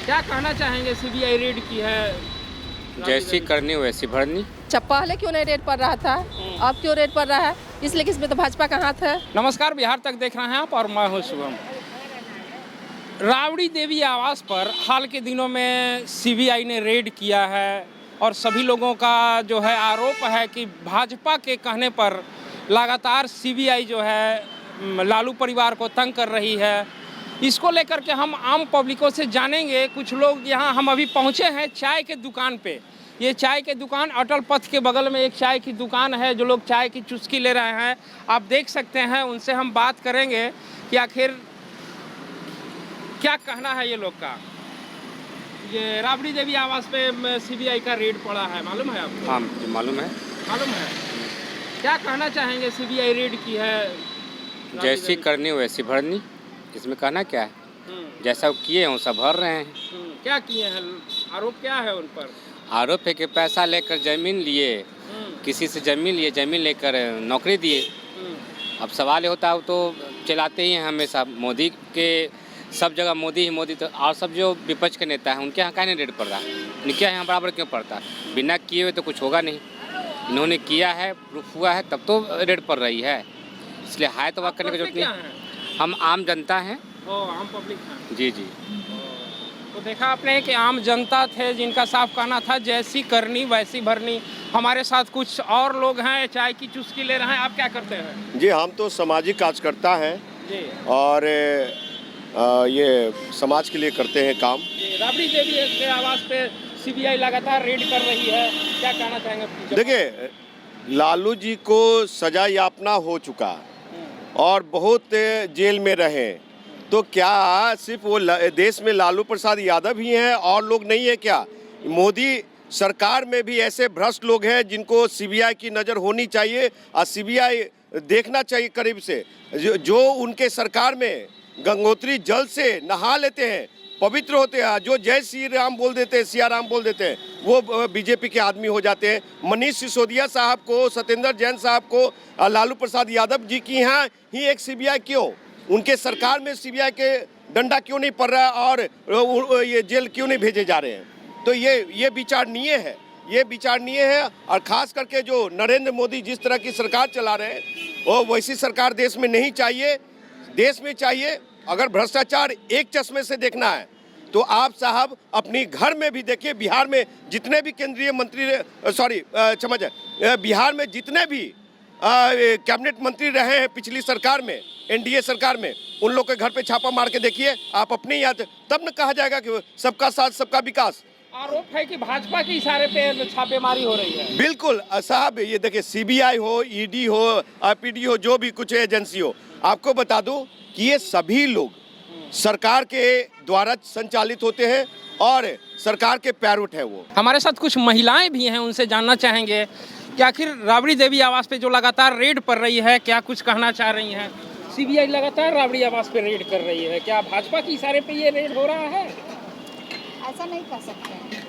क्या कहना चाहेंगे? सीबीआई रेड की है, जैसी करनी वैसी भरनी। पहले क्यों नहीं रेड पड़ रहा था, अब क्यों रेड पड़ रहा है? इसलिए किसमें तो भाजपा का हाथ है। नमस्कार, बिहार तक देख रहे हैं आप और मैं हूं शुभम। राबड़ी देवी आवास पर हाल के दिनों में सीबीआई ने रेड किया है और सभी लोगों का जो है आरोप है कि भाजपा के कहने पर लगातार सीबीआई जो है लालू परिवार को तंग कर रही है। इसको लेकर के हम आम पब्लिकों से जानेंगे। कुछ लोग यहाँ हम अभी पहुँचे हैं चाय के दुकान पे। ये चाय के दुकान अटल पथ के बगल में एक चाय की दुकान है, जो लोग चाय की चुस्की ले रहे हैं। आप देख सकते हैं, उनसे हम बात करेंगे कि आखिर क्या कहना है ये लोग का। ये राबड़ी देवी आवास पे सीबीआई का रेड पड़ा है, मालूम है आपको? हाँ जी, मालूम है। मालूम है। क्या कहना चाहेंगे? सीबीआई रेड की है, जैसी करनी वैसी भरनी, इसमें कहना क्या है? जैसा वो किए हैं वैसा भर रहे हैं। क्या किए हैं? आरोप क्या है उन पर? आरोप है कि पैसा लेकर जमीन लिए, किसी से जमीन लेकर नौकरी दिए। अब सवाल ये होता है, वो तो चलाते ही हैं हमेशा मोदी के, सब जगह मोदी ही मोदी। तो और सब जो विपक्ष के नेता हैं उनके यहाँ क्या नहीं रेड पड़ रहा है? इनके यहाँ बराबर क्यों पड़ता है? बिना किए हुए तो कुछ होगा नहीं। इन्होंने किया है, प्रूफ हुआ है, तब तो रेड पड़ रही है। इसलिए हाय तो वाक करने की जरूरत नहीं। हम आम जनता हैं। आम पब्लिक हैं। जी जी। तो देखा आपने कि आम जनता थे जिनका साफ कहना था जैसी करनी वैसी भरनी। हमारे साथ कुछ और लोग हैं, चाय की चुस्की ले रहे हैं। आप क्या करते हैं? जी, हम तो सामाजिक कार्यकर्ता हैं जी। और ये समाज के लिए करते हैं काम। राबड़ी देवी के आवास पे सीबीआई लगातार रेड कर रही है, क्या कहना चाहेंगे? देखिए, लालू जी को सजा यापना हो चुका और बहुत जेल में रहे, तो क्या सिर्फ वो देश में लालू प्रसाद यादव ही हैं और लोग नहीं है क्या? मोदी सरकार में भी ऐसे भ्रष्ट लोग हैं जिनको सीबीआई की नज़र होनी चाहिए और सीबीआई देखना चाहिए करीब से। जो उनके सरकार में गंगोत्री जल से नहा लेते हैं, पवित्र होते हैं, जो जय श्री राम बोल देते हैं, सिया राम बोल देते हैं, वो बीजेपी के आदमी हो जाते हैं। मनीष सिसोदिया साहब को, सत्येंद्र जैन साहब को, लालू प्रसाद यादव जी की यहाँ ही एक सीबीआई क्यों? उनके सरकार में सीबीआई के डंडा क्यों नहीं पड़ रहा और ये जेल क्यों नहीं भेजे जा रहे हैं? तो ये विचारणीय है, ये विचारणीय है। और खास करके जो नरेंद्र मोदी जिस तरह की सरकार चला रहे हैं, वो वैसी सरकार देश में नहीं चाहिए। देश में चाहिए, अगर भ्रष्टाचार एक चश्मे से देखना है तो आप साहब अपनी घर में भी देखिए। बिहार में जितने भी केंद्रीय मंत्री, बिहार में जितने भी कैबिनेट मंत्री रहे हैं पिछली सरकार में, एनडीए सरकार में, उन लोग के घर पे छापा मार के देखिए आप अपने याद, तब न कहा जाएगा कि सबका साथ सबका विकास। आरोप है कि भाजपा के इशारे पे छापेमारी हो रही है। बिल्कुल साहब, ये देखिए, सीबीआई हो, ईडी हो, आईपीडी हो, जो भी कुछ एजेंसी हो, आपको बता दूं कि ये सभी लोग सरकार के द्वारा संचालित होते हैं और सरकार के पैरोट है वो। हमारे साथ कुछ महिलाएं भी हैं, उनसे जानना चाहेंगे कि आखिर राबड़ी देवी आवास पे जो लगातार रेड पड़ रही है, क्या कुछ कहना चाह रही हैं? सीबीआई लगातार राबड़ी आवास पे रेड कर रही है, क्या भाजपा के इशारे पे ये रेड हो रहा है? ऐसा नहीं कर सकते हैं।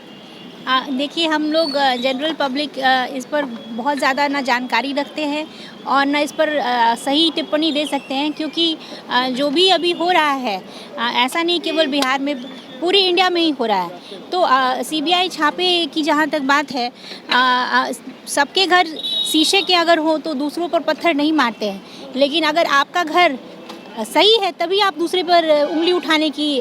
देखिए, हम लोग जनरल पब्लिक इस पर बहुत ज़्यादा ना जानकारी रखते हैं और ना इस पर सही टिप्पणी दे सकते हैं, क्योंकि जो भी अभी हो रहा है, ऐसा नहीं केवल बिहार में, पूरी इंडिया में ही हो रहा है। तो सीबीआई छापे की जहाँ तक बात है, सबके घर शीशे के अगर हो तो दूसरों पर पत्थर नहीं मारते हैं, लेकिन अगर आपका घर सही है तभी आप दूसरे पर उंगली उठाने की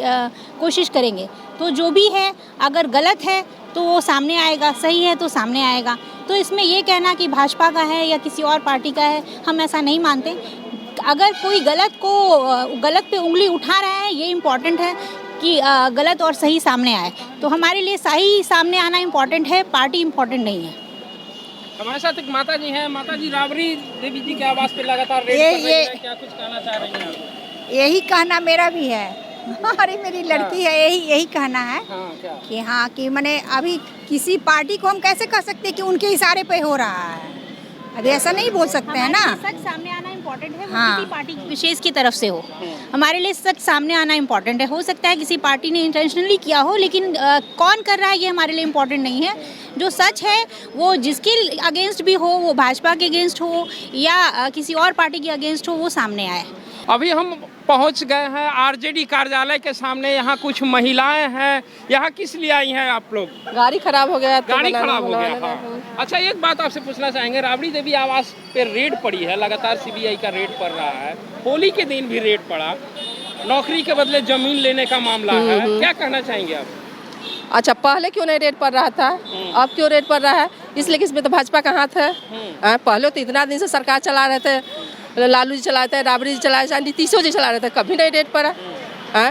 कोशिश करेंगे। तो जो भी है, अगर गलत है तो वो सामने आएगा, सही है तो सामने आएगा। तो इसमें ये कहना कि भाजपा का है या किसी और पार्टी का है, हम ऐसा नहीं मानते। अगर कोई गलत पे उंगली उठा रहा है, ये इम्पॉर्टेंट है कि गलत और सही सामने आए। तो हमारे लिए सही सामने आना इम्पॉर्टेंट है, पार्टी इम्पॉर्टेंट नहीं है। हमारे साथ एक माता जी हैं। माता जी, राबड़ी देवी जी के आवास पे लगातार रेड कर रही है, क्या कुछ कहना चाह रही हैं आप? यही कहना मेरा भी है। अरे मेरी लड़की है, यही कहना है। क्या? कि हाँ, कि मैंने अभी किसी पार्टी को हम कैसे कह सकते हैं कि उनके इशारे पे हो रहा है? अभी ऐसा नहीं बोल सकते हैं ना। सच सामने आना इम्पोर्टेंट है, वो हाँ। किसी पार्टी विशेष की तरफ से हो। हमारे लिए सच सामने आना इम्पोर्टेंट है। हो सकता है किसी पार्टी ने इंटेंशनली किया हो, लेकिन कौन कर रहा है ये हमारे लिए इम्पोर्टेंट नहीं है। जो सच है वो जिसके अगेंस्ट भी हो, वो भाजपा के अगेंस्ट हो या किसी और पार्टी के अगेंस्ट हो, वो सामने आए। अभी हम पहुंच गए हैं आरजेडी कार्यालय के सामने। यहाँ कुछ महिलाएं हैं। यहाँ किस लिए आई हैं आप लोग? गाड़ी खराब हो गया तो गाड़ी बनाना- खराब हो गया। बनाना- हाँ। अच्छा, एक बात आपसे पूछना चाहेंगे, राबड़ी देवी आवास पे रेड पड़ी है, लगातार सीबीआई का रेड पड़ रहा है, होली के दिन भी रेड पड़ा, नौकरी के बदले जमीन लेने का मामला है, क्या कहना चाहेंगे आप? अच्छा, पहले क्यों नहीं रेड पड़ रहा था, अब क्यों रेड पड़ रहा है? इसलिए कि इसमें तो भाजपा का हाथ है। पहले तो इतना दिन से सरकार चला रहे थे, लालू जी चलाए थे, राबड़ी जी चलाए थे, नीतीशो जी चला रहे थे, कभी नहीं रेड पड़ा।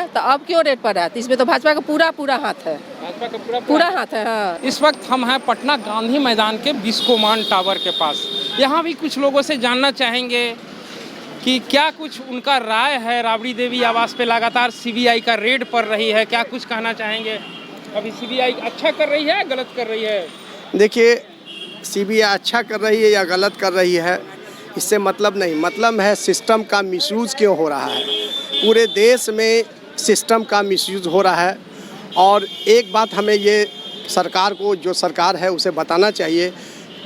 तो अब क्यों रेड पड़ रहा है? तो इसमें तो भाजपा का पूरा हाथ है, भाजपा का पूरा हाथ है। हाँ। इस वक्त हम हैं पटना गांधी मैदान के बिस्कोमान टावर के पास। यहाँ भी कुछ लोगों से जानना चाहेंगे कि क्या कुछ उनका राय है। राबड़ी देवी आवास पे लगातार सीबीआई का रेड पड़ रही है, क्या कुछ कहना चाहेंगे? अभी सीबीआई अच्छा कर रही है, गलत कर रही है? देखिए, सीबीआई अच्छा कर रही है या गलत कर रही है, इससे मतलब नहीं। मतलब है सिस्टम का मिसयूज़ क्यों हो रहा है। पूरे देश में सिस्टम का मिसयूज़ हो रहा है। और एक बात हमें ये सरकार को, जो सरकार है, उसे बताना चाहिए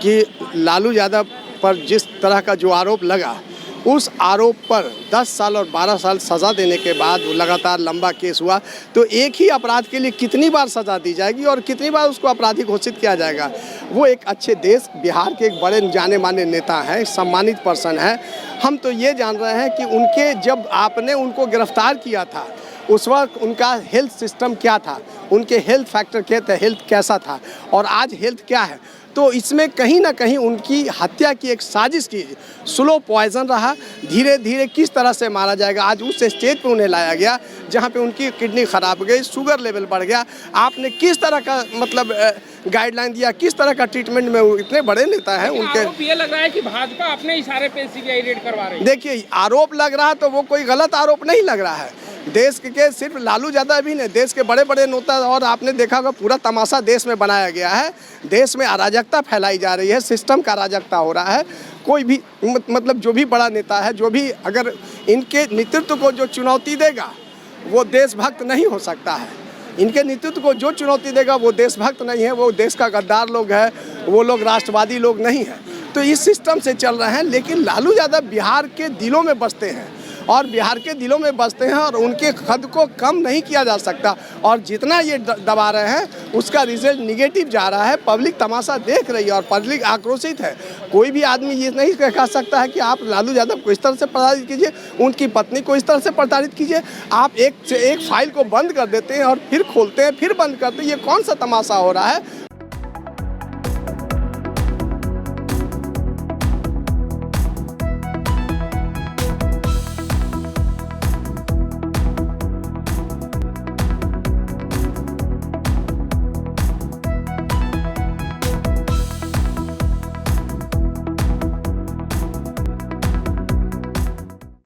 कि लालू यादव पर जिस तरह का जो आरोप लगा, उस आरोप पर 10 साल और 12 साल सज़ा देने के बाद लगातार लंबा केस हुआ, तो एक ही अपराध के लिए कितनी बार सज़ा दी जाएगी और कितनी बार उसको अपराधी घोषित किया जाएगा। वो एक अच्छे देश, बिहार के एक बड़े जाने माने नेता हैं, सम्मानित पर्सन है। हम तो ये जान रहे हैं कि उनके, जब आपने उनको गिरफ्तार किया था, उस वक्त उनका हेल्थ सिस्टम क्या था, उनके हेल्थ फैक्टर क्या थे, हेल्थ कैसा था, और आज हेल्थ क्या है। तो इसमें कहीं ना कहीं उनकी हत्या की एक साजिश की, स्लो पॉइजन रहा। धीरे धीरे किस तरह से मारा जाएगा, आज उस स्टेज पे उन्हें लाया गया जहां पे उनकी किडनी खराब हो गई, शुगर लेवल बढ़ गया। आपने किस तरह का मतलब गाइडलाइन दिया, किस तरह का ट्रीटमेंट में, इतने बड़े नेता हैं उनके। आरोप ये लग रहा है कि भाजपा अपने इशारे पे सीबीआई रेड करवा रही है। देखिए, आरोप लग रहा है तो वो कोई गलत आरोप नहीं लग रहा है। देश के सिर्फ लालू यादव भी नहीं, देश के बड़े बड़े नेता, और आपने देखा होगा पूरा तमाशा देश में बनाया गया है। देश में अराजकता फैलाई जा रही है, सिस्टम का अराजकता हो रहा है। कोई भी मतलब जो भी बड़ा नेता है, जो भी अगर इनके नेतृत्व को जो चुनौती देगा, वो देशभक्त नहीं हो सकता है। इनके नेतृत्व को जो चुनौती देगा वो देशभक्त नहीं है, वो देश का गद्दार लोग है, वो लोग राष्ट्रवादी लोग नहीं है। तो इस सिस्टम से चल रहे हैं। लेकिन लालू यादव बिहार के दिलों में बसते हैं, और बिहार के दिलों में बसते हैं, और उनके कद को कम नहीं किया जा सकता। और जितना ये दबा रहे हैं, उसका रिजल्ट निगेटिव जा रहा है। पब्लिक तमाशा देख रही है और पब्लिक आक्रोशित है। कोई भी आदमी ये नहीं कह सकता है कि आप लालू यादव को इस तरह से प्रताड़ित कीजिए, उनकी पत्नी को इस तरह से प्रताड़ित कीजिए। आप एक से एक फाइल को बंद कर देते हैं और फिर खोलते हैं, फिर बंद करते हैं। ये कौन सा तमाशा हो रहा है?